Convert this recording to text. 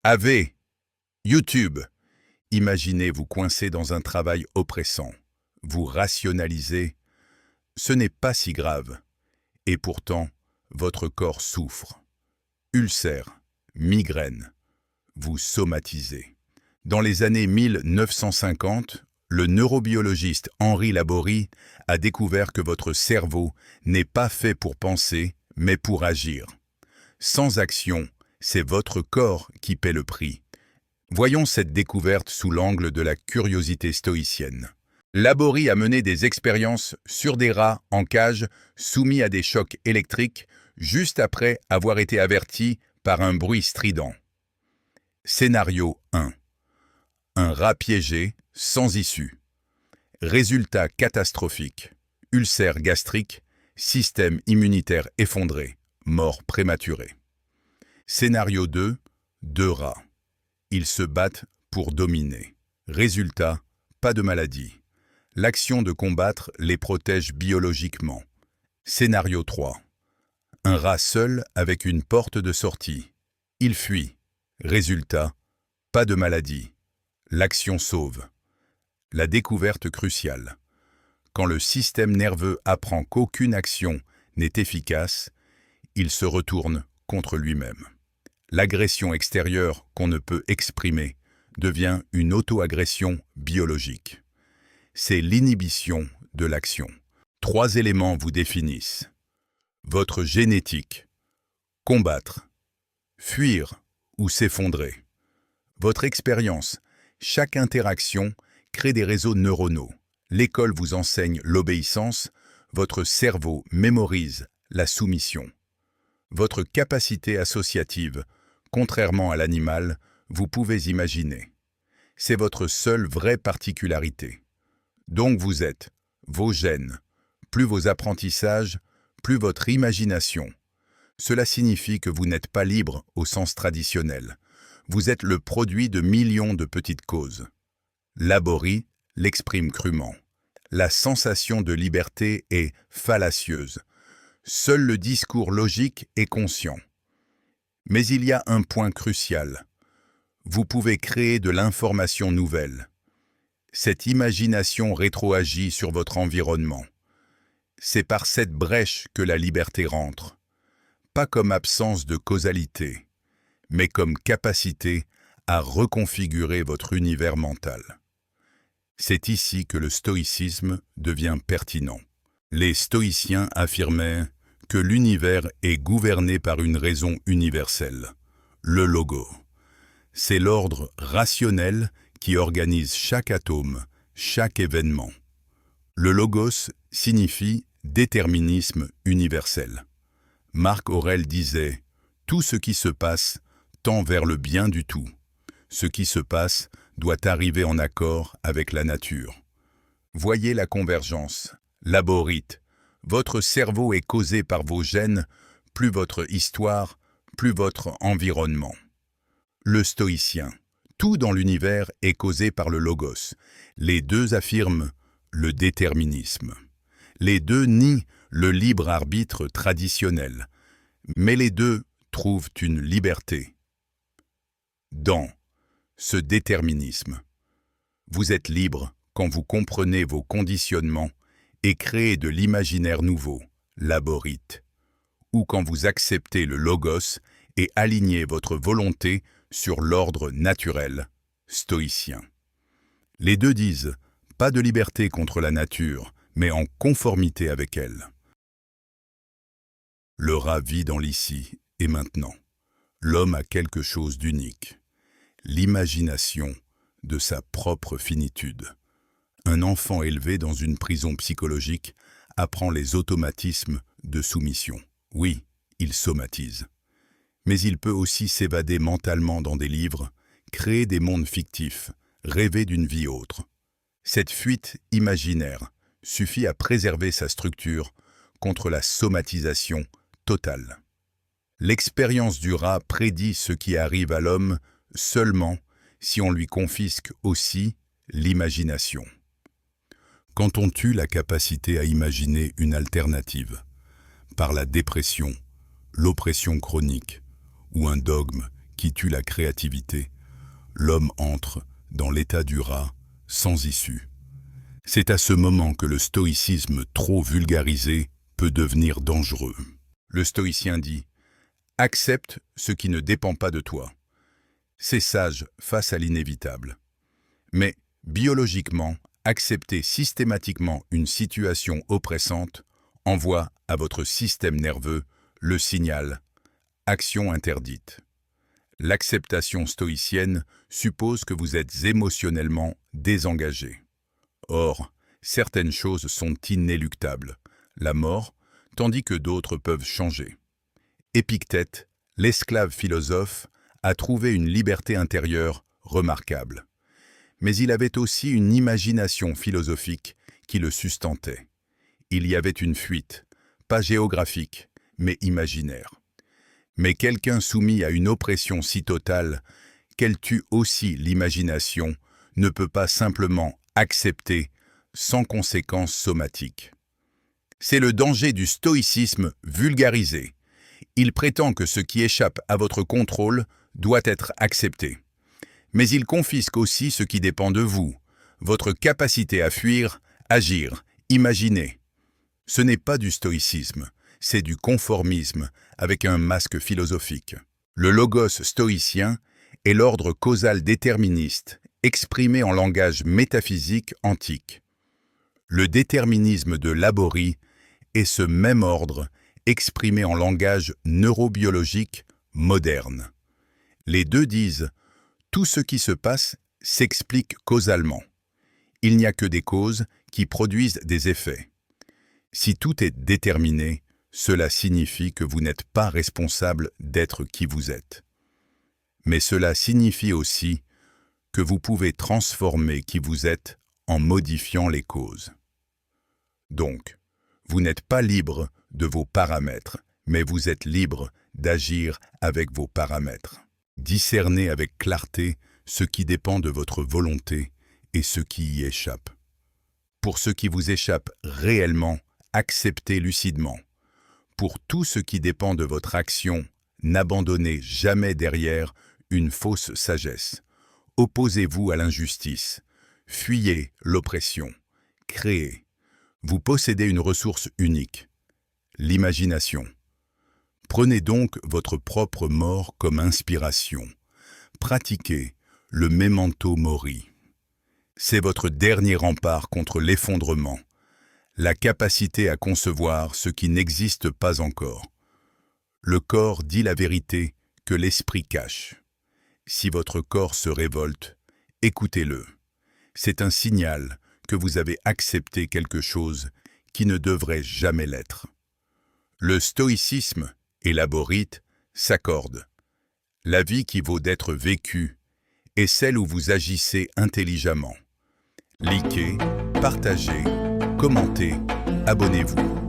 AV, YouTube. Imaginez vous coincé dans un travail oppressant. Vous rationalisez. Ce n'est pas si grave. Et pourtant, votre corps souffre. Ulcère, migraine. Vous somatisez. Dans les années 1950, le neurobiologiste Henri Laborie a découvert que votre cerveau n'est pas fait pour penser, mais pour agir. Sans action, c'est votre corps qui paie le prix. Voyons cette découverte sous l'angle de la curiosité stoïcienne. Laborie a mené des expériences sur des rats en cage soumis à des chocs électriques juste après avoir été avertis par un bruit strident. Scénario 1. Un rat piégé, sans issue. Résultat catastrophique. Ulcère gastrique, système immunitaire effondré, mort prématurée. Scénario 2. Deux rats. Ils se battent pour dominer. Résultat, pas de maladie. L'action de combattre les protège biologiquement. Scénario 3. Un rat seul avec une porte de sortie. Il fuit. Résultat, pas de maladie. L'action sauve. La découverte cruciale. Quand le système nerveux apprend qu'aucune action n'est efficace, il se retourne contre lui-même. L'agression extérieure qu'on ne peut exprimer devient une auto-agression biologique. C'est l'inhibition de l'action. 3 éléments vous définissent. Votre génétique. Combattre. Fuir ou s'effondrer. Votre expérience. Chaque interaction crée des réseaux neuronaux. L'école vous enseigne l'obéissance, votre cerveau mémorise la soumission. Votre capacité associative. Contrairement à l'animal, vous pouvez imaginer. C'est votre seule vraie particularité. Donc vous êtes vos gènes, plus vos apprentissages, plus votre imagination. Cela signifie que vous n'êtes pas libre au sens traditionnel. Vous êtes le produit de millions de petites causes. Laborie l'exprime crûment. La sensation de liberté est fallacieuse. Seul le discours logique est conscient. Mais il y a un point crucial. Vous pouvez créer de l'information nouvelle. Cette imagination rétroagit sur votre environnement. C'est par cette brèche que la liberté rentre. Pas comme absence de causalité, mais comme capacité à reconfigurer votre univers mental. C'est ici que le stoïcisme devient pertinent. Les stoïciens affirmaient que l'univers est gouverné par une raison universelle, le logo. C'est l'ordre rationnel qui organise chaque atome, chaque événement. Le logos signifie déterminisme universel. Marc Aurèle disait « Tout ce qui se passe tend vers le bien du tout. Ce qui se passe doit arriver en accord avec la nature. » Voyez la convergence. Laborite. Votre cerveau est causé par vos gènes, plus votre histoire, plus votre environnement. Le stoïcien. Tout dans l'univers est causé par le logos. Les deux affirment le déterminisme. Les deux nient le libre arbitre traditionnel. Mais les deux trouvent une liberté. Dans ce déterminisme, vous êtes libre quand vous comprenez vos conditionnements et créez de l'imaginaire nouveau, laborite, ou quand vous acceptez le logos et alignez votre volonté sur l'ordre naturel, stoïcien. Les deux disent « pas de liberté contre la nature, mais en conformité avec elle ». Le rat vit dans l'ici et maintenant. L'homme a quelque chose d'unique, l'imagination de sa propre finitude. Un enfant élevé dans une prison psychologique apprend les automatismes de soumission. Oui, il somatise. Mais il peut aussi s'évader mentalement dans des livres, créer des mondes fictifs, rêver d'une vie autre. Cette fuite imaginaire suffit à préserver sa structure contre la somatisation totale. L'expérience du rat prédit ce qui arrive à l'homme seulement si on lui confisque aussi l'imagination. Quand on tue la capacité à imaginer une alternative, par la dépression, l'oppression chronique ou un dogme qui tue la créativité, l'homme entre dans l'état du rat, sans issue. C'est à ce moment que le stoïcisme trop vulgarisé peut devenir dangereux. Le stoïcien dit « Accepte ce qui ne dépend pas de toi ». C'est sage face à l'inévitable. Mais, biologiquement, accepter systématiquement une situation oppressante envoie à votre système nerveux le signal « action interdite ». L'acceptation stoïcienne suppose que vous êtes émotionnellement désengagé. Or, certaines choses sont inéluctables, la mort, tandis que d'autres peuvent changer. Épictète, l'esclave philosophe, a trouvé une liberté intérieure remarquable. Mais il avait aussi une imagination philosophique qui le sustentait. Il y avait une fuite, pas géographique, mais imaginaire. Mais quelqu'un soumis à une oppression si totale qu'elle tue aussi l'imagination ne peut pas simplement accepter sans conséquences somatiques. C'est le danger du stoïcisme vulgarisé. Il prétend que ce qui échappe à votre contrôle doit être accepté. Mais il confisque aussi ce qui dépend de vous, votre capacité à fuir, agir, imaginer. Ce n'est pas du stoïcisme, c'est du conformisme avec un masque philosophique. Le logos stoïcien est l'ordre causal déterministe, exprimé en langage métaphysique antique. Le déterminisme de Laborie est ce même ordre exprimé en langage neurobiologique moderne. Les deux disent « tout ce qui se passe s'explique causalement. Il n'y a que des causes qui produisent des effets. Si tout est déterminé, cela signifie que vous n'êtes pas responsable d'être qui vous êtes. Mais cela signifie aussi que vous pouvez transformer qui vous êtes en modifiant les causes. Donc, vous n'êtes pas libre de vos paramètres, mais vous êtes libre d'agir avec vos paramètres. Discernez avec clarté ce qui dépend de votre volonté et ce qui y échappe. Pour ce qui vous échappe réellement, acceptez lucidement. Pour tout ce qui dépend de votre action, n'abandonnez jamais derrière une fausse sagesse. Opposez-vous à l'injustice. Fuyez l'oppression. Créez. Vous possédez une ressource unique, l'imagination. Prenez donc votre propre mort comme inspiration. Pratiquez le memento mori. C'est votre dernier rempart contre l'effondrement, la capacité à concevoir ce qui n'existe pas encore. Le corps dit la vérité que l'esprit cache. Si votre corps se révolte, écoutez-le. C'est un signal que vous avez accepté quelque chose qui ne devrait jamais l'être. Le stoïcisme et l'aborite s'accordent. La vie qui vaut d'être vécue est celle où vous agissez intelligemment. Likez, partagez, commentez, abonnez-vous.